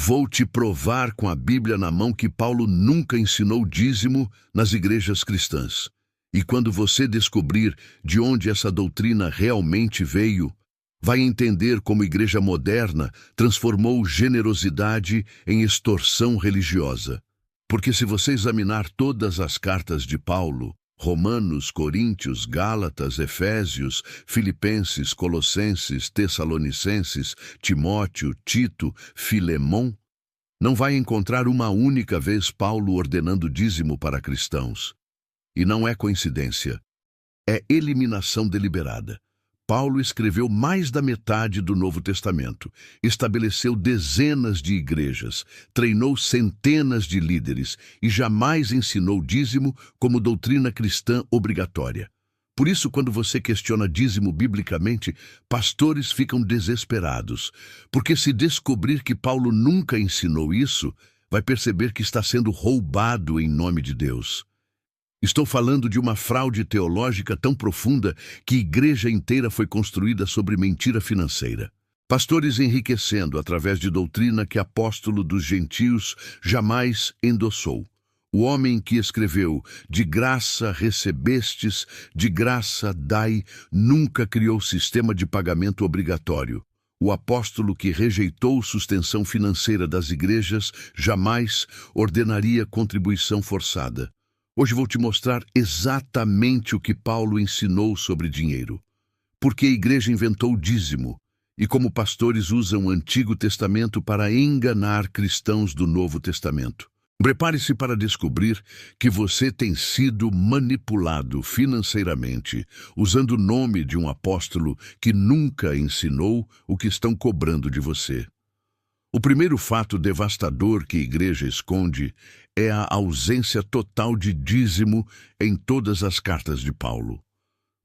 Vou te provar com a Bíblia na mão que Paulo nunca ensinou dízimo nas igrejas cristãs. E quando você descobrir de onde essa doutrina realmente veio, vai entender como a igreja moderna transformou generosidade em extorsão religiosa. Porque se você examinar todas as cartas de Paulo, Romanos, Coríntios, Gálatas, Efésios, Filipenses, Colossenses, Tessalonicenses, Timóteo, Tito, Filemon, não vai encontrar uma única vez Paulo ordenando dízimo para cristãos. E não é coincidência, é eliminação deliberada. Paulo escreveu mais da metade do Novo Testamento, estabeleceu dezenas de igrejas, treinou centenas de líderes e jamais ensinou dízimo como doutrina cristã obrigatória. Por isso, quando você questiona dízimo biblicamente, pastores ficam desesperados, porque se descobrir que Paulo nunca ensinou isso, vai perceber que está sendo roubado em nome de Deus. Estou falando de uma fraude teológica tão profunda que a igreja inteira foi construída sobre mentira financeira. Pastores enriquecendo através de doutrina que apóstolo dos gentios jamais endossou. O homem que escreveu "de graça recebestes, de graça dai", nunca criou sistema de pagamento obrigatório. O apóstolo que rejeitou sustentação financeira das igrejas jamais ordenaria contribuição forçada. Hoje vou te mostrar exatamente o que Paulo ensinou sobre dinheiro. Porque a igreja inventou o dízimo e como pastores usam o Antigo Testamento para enganar cristãos do Novo Testamento. Prepare-se para descobrir que você tem sido manipulado financeiramente, usando o nome de um apóstolo que nunca ensinou o que estão cobrando de você. O primeiro fato devastador que a igreja esconde é a ausência total de dízimo em todas as cartas de Paulo.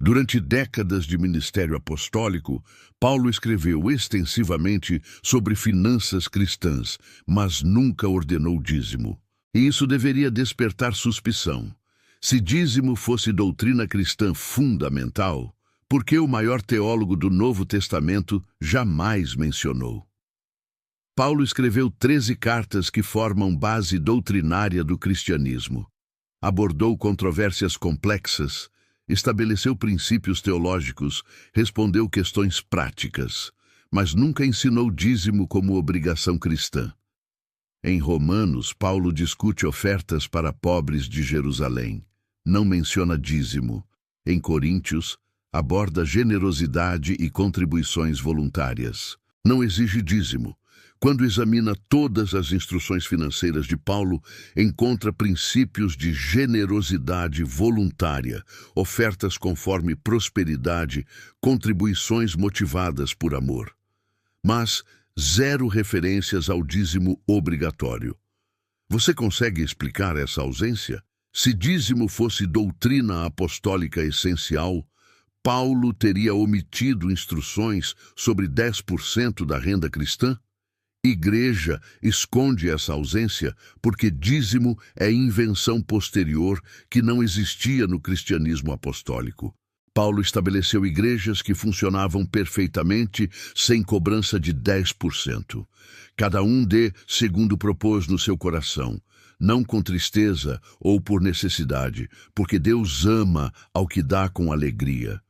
Durante décadas de ministério apostólico, Paulo escreveu extensivamente sobre finanças cristãs, mas nunca ordenou dízimo. E isso deveria despertar suspeição. Se dízimo fosse doutrina cristã fundamental, por que o maior teólogo do Novo Testamento jamais mencionou? Paulo escreveu 13 cartas que formam base doutrinária do cristianismo. Abordou controvérsias complexas, estabeleceu princípios teológicos, respondeu questões práticas, mas nunca ensinou dízimo como obrigação cristã. Em Romanos, Paulo discute ofertas para pobres de Jerusalém. Não menciona dízimo. Em Coríntios, aborda generosidade e contribuições voluntárias. Não exige dízimo. Quando examina todas as instruções financeiras de Paulo, encontra princípios de generosidade voluntária, ofertas conforme prosperidade, contribuições motivadas por amor. Mas zero referências ao dízimo obrigatório. Você consegue explicar essa ausência? Se dízimo fosse doutrina apostólica essencial, Paulo teria omitido instruções sobre 10% da renda cristã? Igreja esconde essa ausência porque dízimo é invenção posterior que não existia no cristianismo apostólico. Paulo estabeleceu igrejas que funcionavam perfeitamente sem cobrança de 10%. Cada um dê segundo propôs no seu coração, não com tristeza ou por necessidade, porque Deus ama ao que dá com alegria.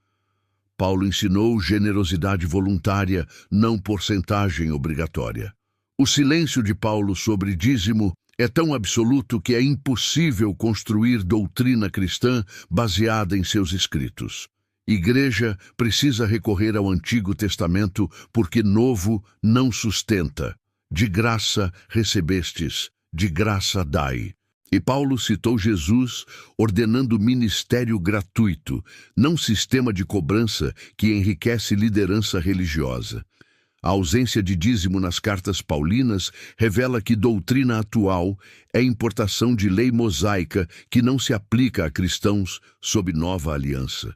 Paulo ensinou generosidade voluntária, não porcentagem obrigatória. O silêncio de Paulo sobre dízimo é tão absoluto que é impossível construir doutrina cristã baseada em seus escritos. Igreja precisa recorrer ao Antigo Testamento porque novo não sustenta. De graça recebestes, de graça dai. E Paulo citou Jesus ordenando ministério gratuito, não sistema de cobrança que enriquece liderança religiosa. A ausência de dízimo nas cartas paulinas revela que doutrina atual é importação de lei mosaica que não se aplica a cristãos sob nova aliança.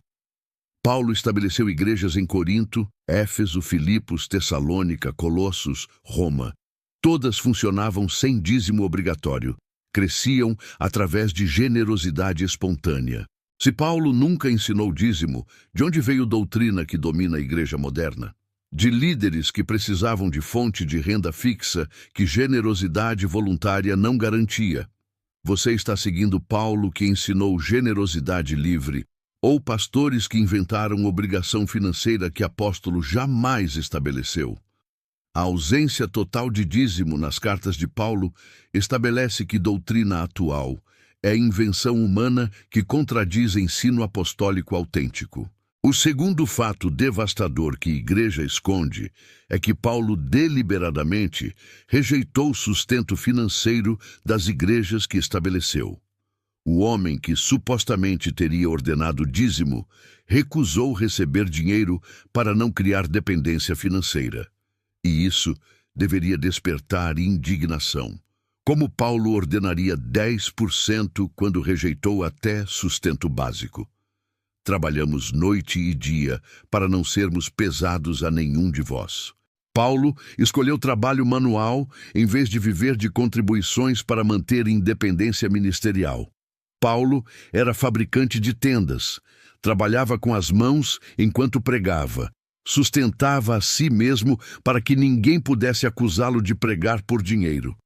Paulo estabeleceu igrejas em Corinto, Éfeso, Filipos, Tessalônica, Colossos, Roma. Todas funcionavam sem dízimo obrigatório. Cresciam através de generosidade espontânea. Se Paulo nunca ensinou dízimo, de onde veio doutrina que domina a igreja moderna? de líderes que precisavam de fonte de renda fixa que generosidade voluntária não garantia. Você está seguindo Paulo, que ensinou generosidade livre, ou pastores que inventaram obrigação financeira que apóstolo jamais estabeleceu? A ausência total de dízimo nas cartas de Paulo estabelece que doutrina atual é invenção humana que contradiz ensino apostólico autêntico. O segundo fato devastador que a igreja esconde é que Paulo deliberadamente rejeitou o sustento financeiro das igrejas que estabeleceu. O homem que supostamente teria ordenado dízimo recusou receber dinheiro para não criar dependência financeira. E isso deveria despertar indignação. Como Paulo ordenaria 10% quando rejeitou até sustento básico? Trabalhamos noite e dia para não sermos pesados a nenhum de vós. Paulo escolheu trabalho manual em vez de viver de contribuições para manter independência ministerial. Paulo era fabricante de tendas, trabalhava com as mãos enquanto pregava, sustentava a si mesmo para que ninguém pudesse acusá-lo de pregar por dinheiro.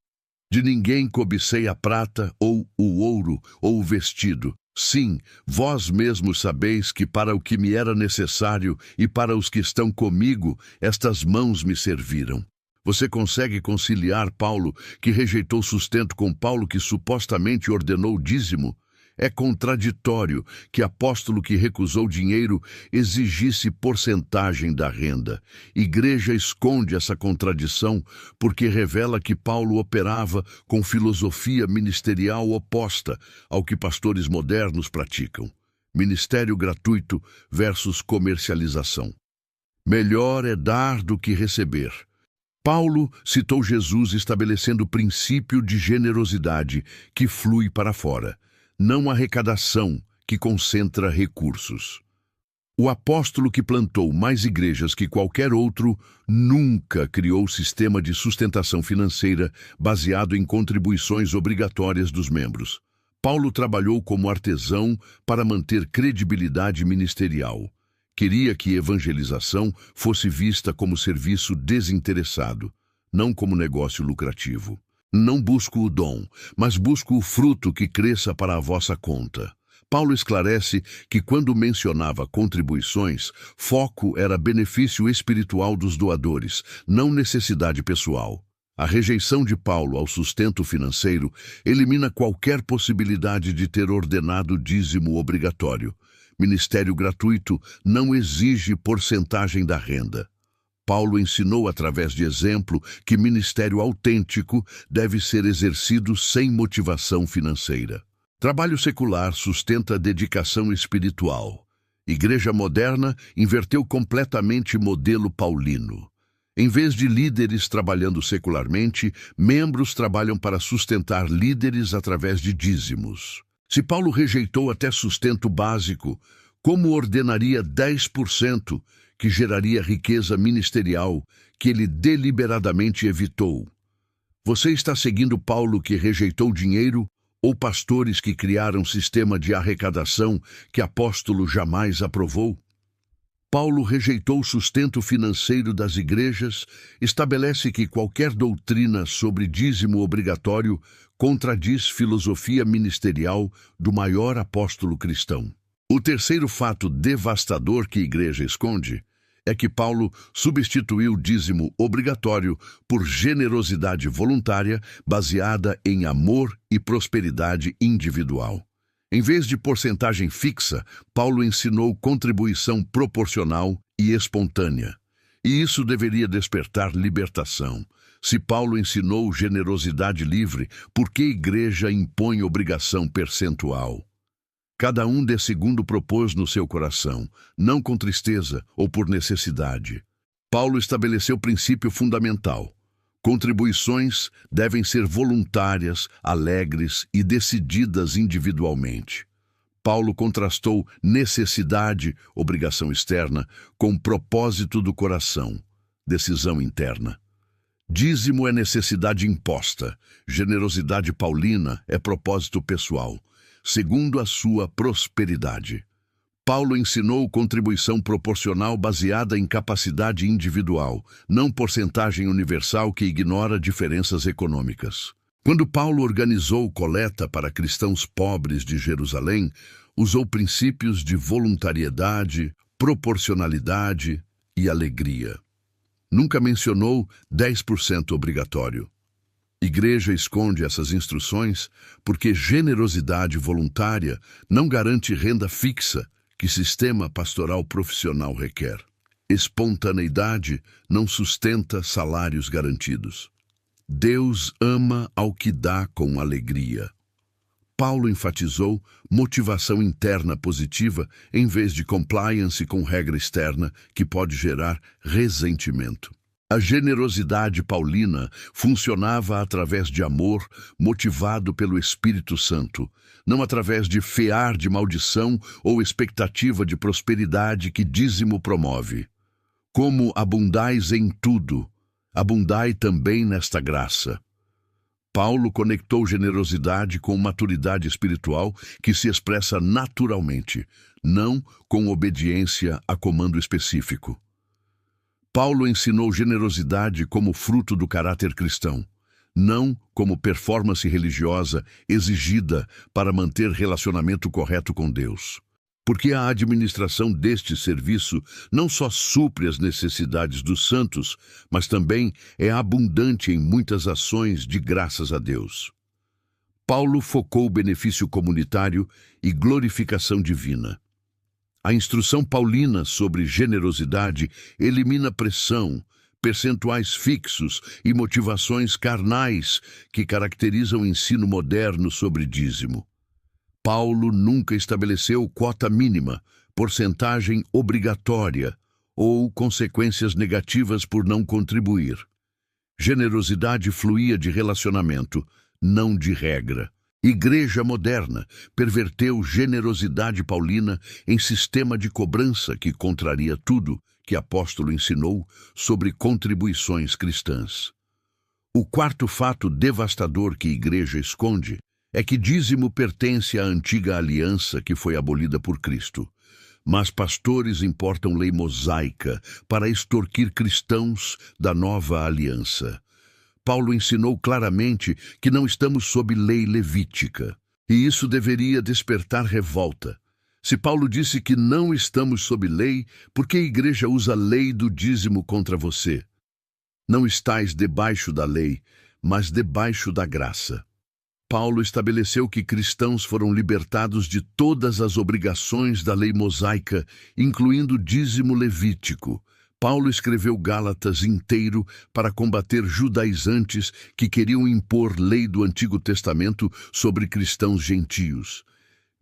De ninguém cobicei a prata, ou o ouro, ou o vestido. Sim, vós mesmos sabeis que para o que me era necessário e para os que estão comigo, estas mãos me serviram. Você consegue conciliar Paulo, que rejeitou sustento, com Paulo, que supostamente ordenou dízimo? É contraditório que apóstolo que recusou dinheiro exigisse porcentagem da renda. Igreja esconde essa contradição porque revela que Paulo operava com filosofia ministerial oposta ao que pastores modernos praticam. Ministério gratuito versus comercialização. Melhor é dar do que receber. Paulo citou Jesus estabelecendo o princípio de generosidade que flui para fora, não arrecadação que concentra recursos. O apóstolo que plantou mais igrejas que qualquer outro nunca criou sistema de sustentação financeira baseado em contribuições obrigatórias dos membros. Paulo trabalhou como artesão para manter credibilidade ministerial. Queria que evangelização fosse vista como serviço desinteressado, não como negócio lucrativo. Não busco o dom, mas busco o fruto que cresça para a vossa conta. Paulo esclarece que quando mencionava contribuições, foco era benefício espiritual dos doadores, não necessidade pessoal. A rejeição de Paulo ao sustento financeiro elimina qualquer possibilidade de ter ordenado dízimo obrigatório. Ministério gratuito não exige porcentagem da renda. Paulo ensinou através de exemplo que ministério autêntico deve ser exercido sem motivação financeira. Trabalho secular sustenta a dedicação espiritual. Igreja moderna inverteu completamente o modelo paulino. Em vez de líderes trabalhando secularmente, membros trabalham para sustentar líderes através de dízimos. Se Paulo rejeitou até sustento básico, como ordenaria 10%, que geraria riqueza ministerial que ele deliberadamente evitou? Você está seguindo Paulo, que rejeitou dinheiro, ou pastores que criaram sistema de arrecadação que apóstolo jamais aprovou? Paulo rejeitou o sustento financeiro das igrejas, estabelece que qualquer doutrina sobre dízimo obrigatório contradiz filosofia ministerial do maior apóstolo cristão. O terceiro fato devastador que a igreja esconde é que Paulo substituiu o dízimo obrigatório por generosidade voluntária baseada em amor e prosperidade individual. Em vez de porcentagem fixa, Paulo ensinou contribuição proporcional e espontânea. E isso deveria despertar libertação. Se Paulo ensinou generosidade livre, por que a igreja impõe obrigação percentual? Cada um dê segundo propôs no seu coração, não com tristeza ou por necessidade. Paulo estabeleceu princípio fundamental. Contribuições devem ser voluntárias, alegres e decididas individualmente. Paulo contrastou necessidade, obrigação externa, com propósito do coração, decisão interna. Dízimo é necessidade imposta, generosidade paulina é propósito pessoal, segundo a sua prosperidade. Paulo ensinou contribuição proporcional baseada em capacidade individual, não porcentagem universal que ignora diferenças econômicas. Quando Paulo organizou coleta para cristãos pobres de Jerusalém, usou princípios de voluntariedade, proporcionalidade e alegria. Nunca mencionou 10% obrigatório. Igreja esconde essas instruções porque generosidade voluntária não garante renda fixa que sistema pastoral profissional requer. Espontaneidade não sustenta salários garantidos. Deus ama ao que dá com alegria. Paulo enfatizou motivação interna positiva em vez de compliance com regra externa que pode gerar ressentimento. A generosidade paulina funcionava através de amor motivado pelo Espírito Santo, não através de fear de maldição ou expectativa de prosperidade que dízimo promove. Como abundais em tudo, abundai também nesta graça. Paulo conectou generosidade com maturidade espiritual que se expressa naturalmente, não com obediência a comando específico. Paulo ensinou generosidade como fruto do caráter cristão, não como performance religiosa exigida para manter relacionamento correto com Deus. Porque a administração deste serviço não só supre as necessidades dos santos, mas também é abundante em muitas ações de graças a Deus. Paulo focou o benefício comunitário e glorificação divina. A instrução paulina sobre generosidade elimina pressão, percentuais fixos e motivações carnais que caracterizam o ensino moderno sobre dízimo. Paulo nunca estabeleceu quota mínima, porcentagem obrigatória ou consequências negativas por não contribuir. Generosidade fluía de relacionamento, não de regra. Igreja moderna perverteu generosidade paulina em sistema de cobrança que contraria tudo que apóstolo ensinou sobre contribuições cristãs. O quarto fato devastador que a igreja esconde é que dízimo pertence à antiga aliança que foi abolida por Cristo. Mas pastores importam lei mosaica para extorquir cristãos da nova aliança. Paulo ensinou claramente que não estamos sob lei levítica, e isso deveria despertar revolta. Se Paulo disse que não estamos sob lei, por que a igreja usa a lei do dízimo contra você? Não estais debaixo da lei, mas debaixo da graça. Paulo estabeleceu que cristãos foram libertados de todas as obrigações da lei mosaica, incluindo o dízimo levítico. Paulo escreveu Gálatas inteiro para combater judaizantes que queriam impor lei do Antigo Testamento sobre cristãos gentios.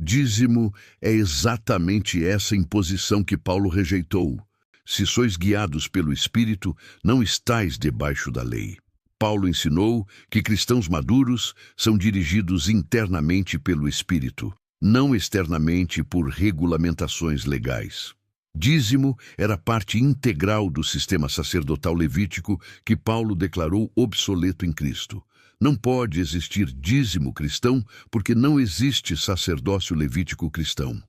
Dízimo é exatamente essa imposição que Paulo rejeitou. Se sois guiados pelo Espírito, não estais debaixo da lei. Paulo ensinou que cristãos maduros são dirigidos internamente pelo Espírito, não externamente por regulamentações legais. Dízimo era parte integral do sistema sacerdotal levítico que Paulo declarou obsoleto em Cristo. Não pode existir dízimo cristão porque não existe sacerdócio levítico cristão.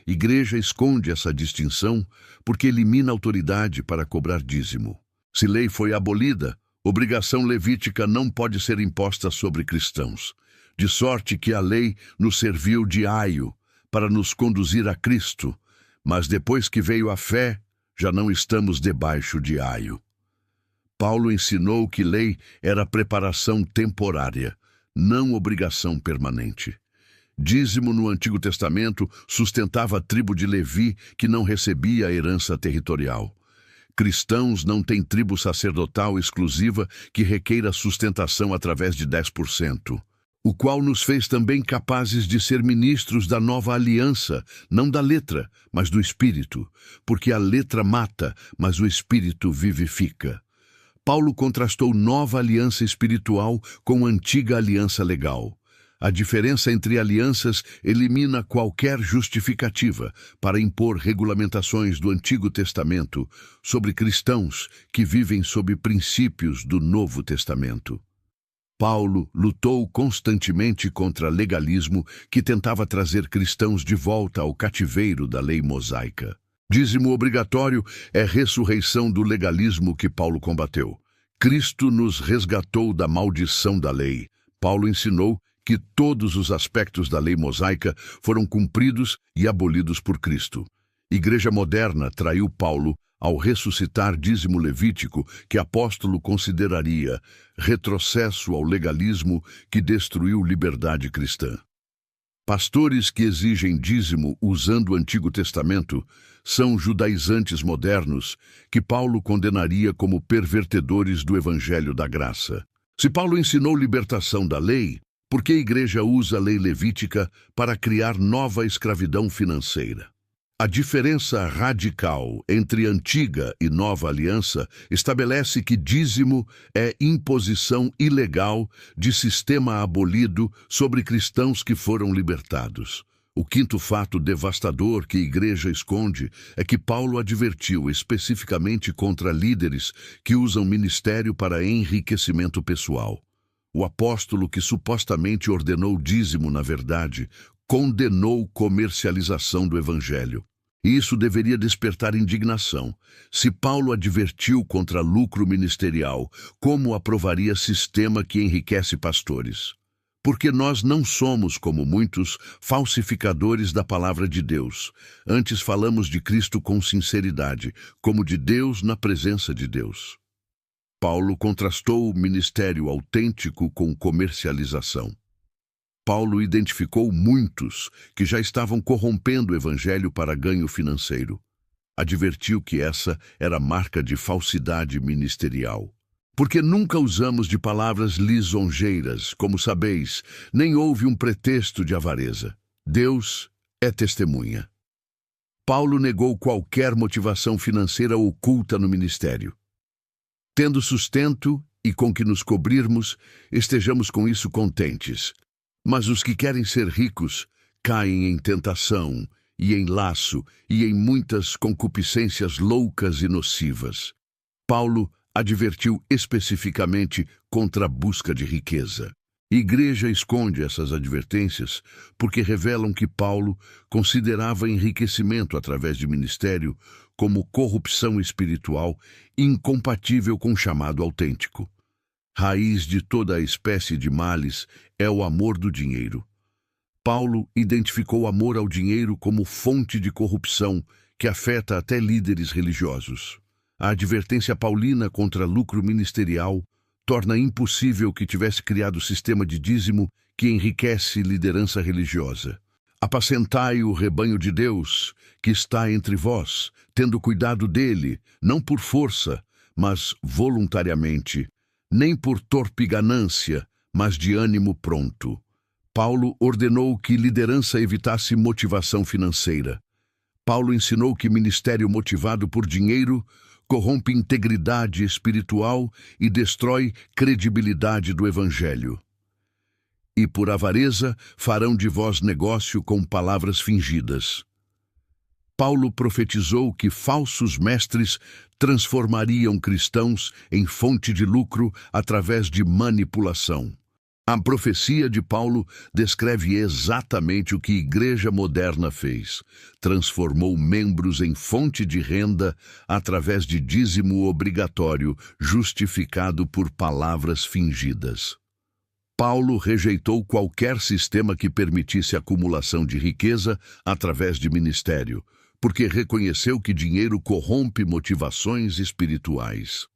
Igreja esconde essa distinção porque elimina autoridade para cobrar dízimo. Se lei foi abolida, obrigação levítica não pode ser imposta sobre cristãos, de sorte que a lei nos serviu de aio para nos conduzir a Cristo, mas depois que veio a fé, já não estamos debaixo de aio. Paulo ensinou que lei era preparação temporária, não obrigação permanente. Dízimo no Antigo Testamento sustentava a tribo de Levi, que não recebia a herança territorial. Cristãos não têm tribo sacerdotal exclusiva que requeira sustentação através de 10%, o qual nos fez também capazes de ser ministros da nova aliança, não da letra, mas do Espírito, porque a letra mata, mas o Espírito vivifica. Paulo contrastou nova aliança espiritual com antiga aliança legal. A diferença entre alianças elimina qualquer justificativa para impor regulamentações do Antigo Testamento sobre cristãos que vivem sob princípios do Novo Testamento. Paulo lutou constantemente contra legalismo que tentava trazer cristãos de volta ao cativeiro da lei mosaica. Dízimo obrigatório é a ressurreição do legalismo que Paulo combateu. Cristo nos resgatou da maldição da lei. Paulo ensinou que todos os aspectos da lei mosaica foram cumpridos e abolidos por Cristo. Igreja moderna traiu Paulo ao ressuscitar dízimo levítico que apóstolo consideraria retrocesso ao legalismo que destruiu liberdade cristã. Pastores que exigem dízimo usando o Antigo Testamento são judaizantes modernos que Paulo condenaria como pervertedores do Evangelho da Graça. Se Paulo ensinou libertação da lei, por que a igreja usa a lei levítica para criar nova escravidão financeira? A diferença radical entre antiga e nova aliança estabelece que dízimo é imposição ilegal de sistema abolido sobre cristãos que foram libertados. O quinto fato devastador que a igreja esconde é que Paulo advertiu especificamente contra líderes que usam ministério para enriquecimento pessoal. O apóstolo que supostamente ordenou dízimo, na verdade, condenou comercialização do evangelho. Isso deveria despertar indignação. Se Paulo advertiu contra lucro ministerial, como aprovaria sistema que enriquece pastores? Porque nós não somos, como muitos, falsificadores da palavra de Deus. Antes falamos de Cristo com sinceridade, como de Deus na presença de Deus. Paulo contrastou o ministério autêntico com comercialização. Paulo identificou muitos que já estavam corrompendo o evangelho para ganho financeiro. Advertiu que essa era marca de falsidade ministerial. Porque nunca usamos de palavras lisonjeiras, como sabeis, nem houve um pretexto de avareza. Deus é testemunha. Paulo negou qualquer motivação financeira oculta no ministério. Tendo sustento e com que nos cobrirmos, estejamos com isso contentes. Mas os que querem ser ricos caem em tentação e em laço e em muitas concupiscências loucas e nocivas. Paulo advertiu especificamente contra a busca de riqueza. A igreja esconde essas advertências porque revelam que Paulo considerava enriquecimento através de ministério como corrupção espiritual incompatível com o chamado autêntico. Raiz de toda a espécie de males é o amor do dinheiro. Paulo identificou o amor ao dinheiro como fonte de corrupção que afeta até líderes religiosos. A advertência paulina contra lucro ministerial torna impossível que tivesse criado o sistema de dízimo que enriquece liderança religiosa. Apacentai o rebanho de Deus, que está entre vós, tendo cuidado dele, não por força, mas voluntariamente, nem por torpe ganância, mas de ânimo pronto. Paulo ordenou que liderança evitasse motivação financeira. Paulo ensinou que ministério motivado por dinheiro corrompe integridade espiritual e destrói credibilidade do Evangelho. E por avareza farão de vós negócio com palavras fingidas. Paulo profetizou que falsos mestres transformariam cristãos em fonte de lucro através de manipulação. A profecia de Paulo descreve exatamente o que a igreja moderna fez. Transformou membros em fonte de renda através de dízimo obrigatório, justificado por palavras fingidas. Paulo rejeitou qualquer sistema que permitisse acumulação de riqueza através de ministério, porque reconheceu que dinheiro corrompe motivações espirituais.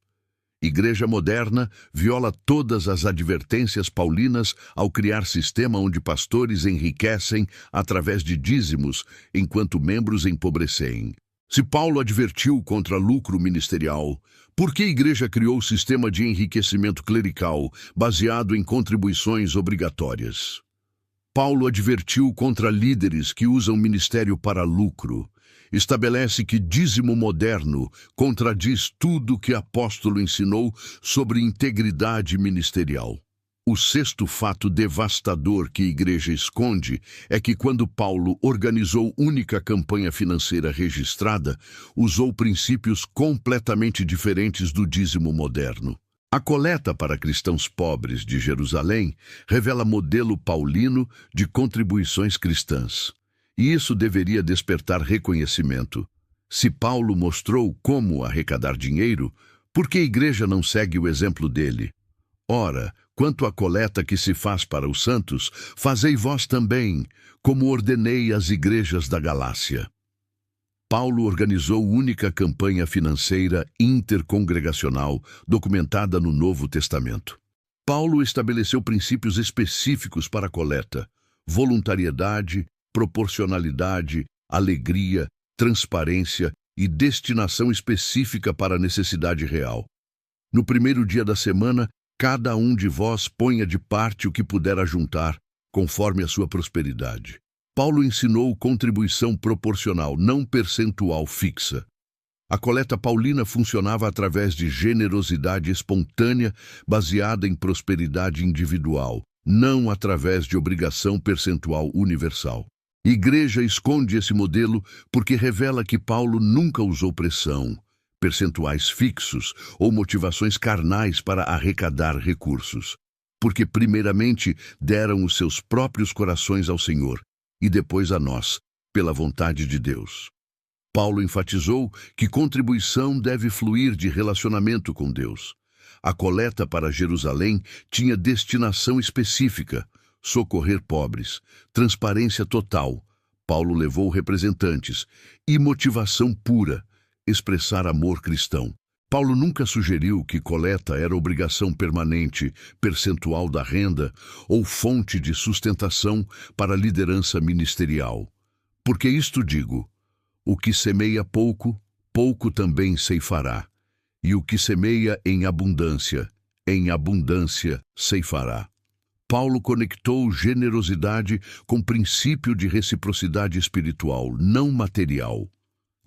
Igreja moderna viola todas as advertências paulinas ao criar sistema onde pastores enriquecem através de dízimos, enquanto membros empobrecem. Se Paulo advertiu contra lucro ministerial, por que a igreja criou o sistema de enriquecimento clerical baseado em contribuições obrigatórias? Paulo advertiu contra líderes que usam ministério para lucro. Estabelece que dízimo moderno contradiz tudo que o apóstolo ensinou sobre integridade ministerial. O sexto fato devastador que a igreja esconde é que quando Paulo organizou única campanha financeira registrada, usou princípios completamente diferentes do dízimo moderno. A coleta para cristãos pobres de Jerusalém revela modelo paulino de contribuições cristãs. E isso deveria despertar reconhecimento. Se Paulo mostrou como arrecadar dinheiro, por que a igreja não segue o exemplo dele? Ora, quanto à coleta que se faz para os santos, fazei vós também, como ordenei às igrejas da Galácia. Paulo organizou única campanha financeira intercongregacional documentada no Novo Testamento. Paulo estabeleceu princípios específicos para a coleta: voluntariedade, proporcionalidade, alegria, transparência e destinação específica para a necessidade real. No primeiro dia da semana, cada um de vós ponha de parte o que puder ajuntar, conforme a sua prosperidade. Paulo ensinou contribuição proporcional, não percentual fixa. A coleta paulina funcionava através de generosidade espontânea, baseada em prosperidade individual, não através de obrigação percentual universal. Igreja esconde esse modelo porque revela que Paulo nunca usou pressão, percentuais fixos ou motivações carnais para arrecadar recursos, porque primeiramente deram os seus próprios corações ao Senhor e depois a nós, pela vontade de Deus. Paulo enfatizou que contribuição deve fluir de relacionamento com Deus. A coleta para Jerusalém tinha destinação específica: socorrer pobres, transparência total. Paulo levou representantes e motivação pura, expressar amor cristão. Paulo nunca sugeriu que coleta era obrigação permanente, percentual da renda ou fonte de sustentação para a liderança ministerial. Porque isto digo: o que semeia pouco, pouco também ceifará, e o que semeia em abundância ceifará. Paulo conectou generosidade com princípio de reciprocidade espiritual, não material.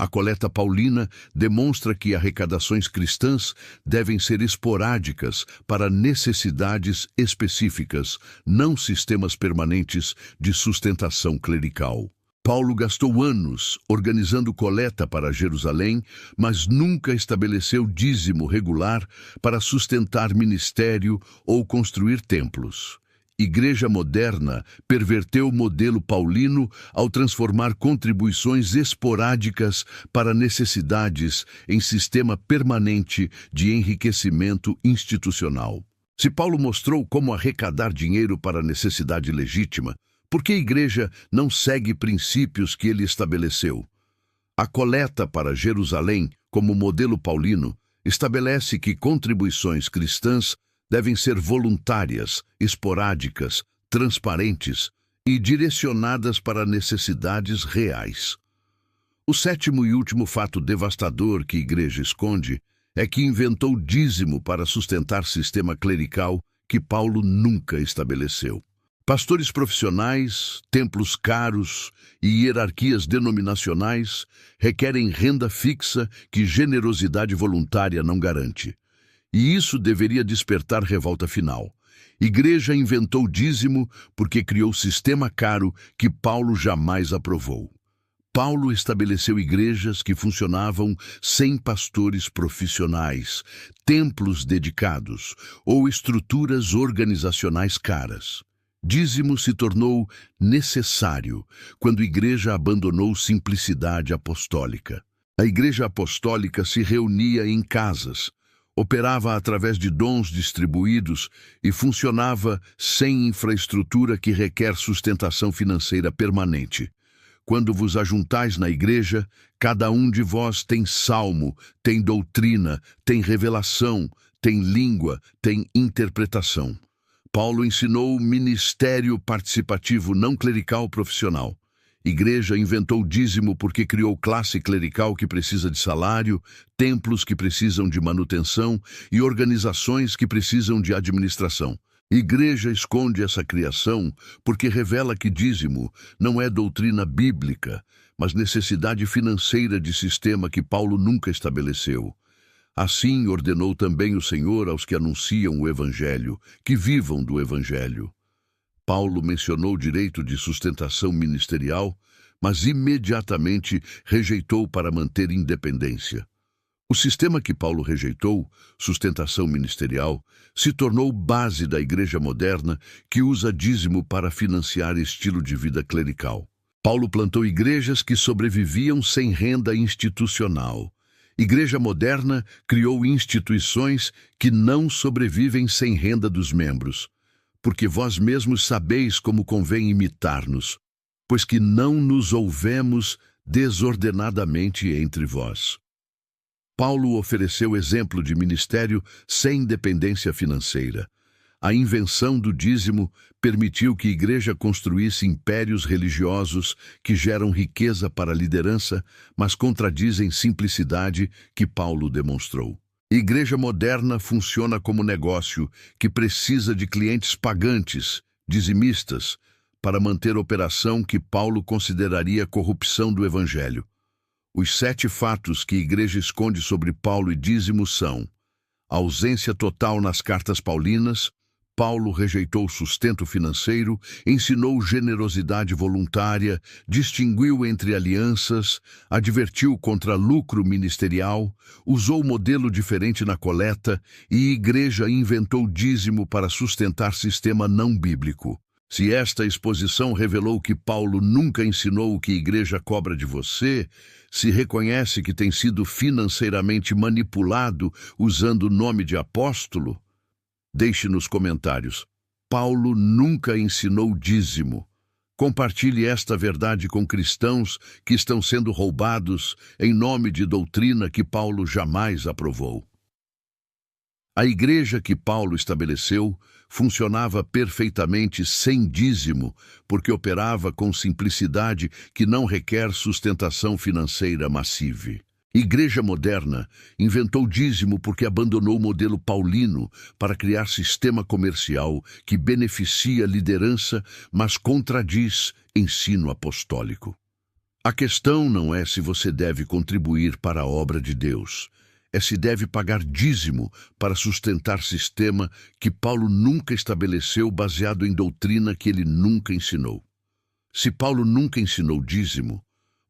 A coleta paulina demonstra que arrecadações cristãs devem ser esporádicas para necessidades específicas, não sistemas permanentes de sustentação clerical. Paulo gastou anos organizando coleta para Jerusalém, mas nunca estabeleceu dízimo regular para sustentar ministério ou construir templos. Igreja moderna perverteu o modelo paulino ao transformar contribuições esporádicas para necessidades em sistema permanente de enriquecimento institucional. Se Paulo mostrou como arrecadar dinheiro para necessidade legítima, por que a igreja não segue princípios que ele estabeleceu? A coleta para Jerusalém, como modelo paulino, estabelece que contribuições cristãs devem ser voluntárias, esporádicas, transparentes e direcionadas para necessidades reais. O sétimo e último fato devastador que a igreja esconde é que inventou dízimo para sustentar sistema clerical que Paulo nunca estabeleceu. Pastores profissionais, templos caros e hierarquias denominacionais requerem renda fixa que generosidade voluntária não garante. E isso deveria despertar revolta final. Igreja inventou dízimo porque criou sistema caro que Paulo jamais aprovou. Paulo estabeleceu igrejas que funcionavam sem pastores profissionais, templos dedicados ou estruturas organizacionais caras. Dízimo se tornou necessário quando a igreja abandonou simplicidade apostólica. A igreja apostólica se reunia em casas, operava através de dons distribuídos e funcionava sem infraestrutura que requer sustentação financeira permanente. Quando vos ajuntais na igreja, cada um de vós tem salmo, tem doutrina, tem revelação, tem língua, tem interpretação. Paulo ensinou ministério participativo não clerical profissional. Igreja inventou dízimo porque criou classe clerical que precisa de salário, templos que precisam de manutenção e organizações que precisam de administração. Igreja esconde essa criação porque revela que dízimo não é doutrina bíblica, mas necessidade financeira de sistema que Paulo nunca estabeleceu. Assim ordenou também o Senhor aos que anunciam o Evangelho, que vivam do Evangelho. Paulo mencionou o direito de sustentação ministerial, mas imediatamente rejeitou para manter independência. O sistema que Paulo rejeitou, sustentação ministerial, se tornou base da igreja moderna que usa dízimo para financiar estilo de vida clerical. Paulo plantou igrejas que sobreviviam sem renda institucional. Igreja moderna criou instituições que não sobrevivem sem renda dos membros, porque vós mesmos sabeis como convém imitar-nos, pois que não nos ouvemos desordenadamente entre vós. Paulo ofereceu exemplo de ministério sem dependência financeira. A invenção do dízimo permitiu que a igreja construísse impérios religiosos que geram riqueza para a liderança, mas contradizem simplicidade que Paulo demonstrou. A igreja moderna funciona como negócio que precisa de clientes pagantes, dizimistas, para manter a operação que Paulo consideraria corrupção do evangelho. Os 7 fatos que a igreja esconde sobre Paulo e dízimo são: a ausência total nas cartas paulinas. Paulo rejeitou o sustento financeiro, ensinou generosidade voluntária, distinguiu entre alianças, advertiu contra lucro ministerial, usou modelo diferente na coleta e a igreja inventou dízimo para sustentar sistema não bíblico. Se esta exposição revelou que Paulo nunca ensinou o que a igreja cobra de você, se reconhece que tem sido financeiramente manipulado usando o nome de apóstolo, deixe nos comentários. Paulo nunca ensinou dízimo. Compartilhe esta verdade com cristãos que estão sendo roubados em nome de doutrina que Paulo jamais aprovou. A igreja que Paulo estabeleceu funcionava perfeitamente sem dízimo, porque operava com simplicidade que não requer sustentação financeira massiva. Igreja moderna inventou dízimo porque abandonou o modelo paulino para criar sistema comercial que beneficia a liderança, mas contradiz ensino apostólico. A questão não é se você deve contribuir para a obra de Deus, é se deve pagar dízimo para sustentar sistema que Paulo nunca estabeleceu baseado em doutrina que ele nunca ensinou. Se Paulo nunca ensinou dízimo,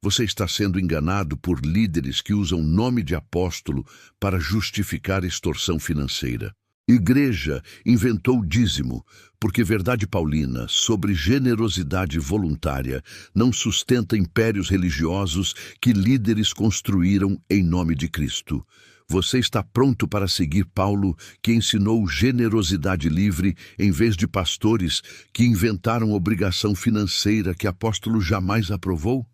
você está sendo enganado por líderes que usam nome de apóstolo para justificar extorsão financeira. Igreja inventou dízimo porque verdade paulina sobre generosidade voluntária não sustenta impérios religiosos que líderes construíram em nome de Cristo. Você está pronto para seguir Paulo, que ensinou generosidade livre, em vez de pastores que inventaram obrigação financeira que apóstolo jamais aprovou?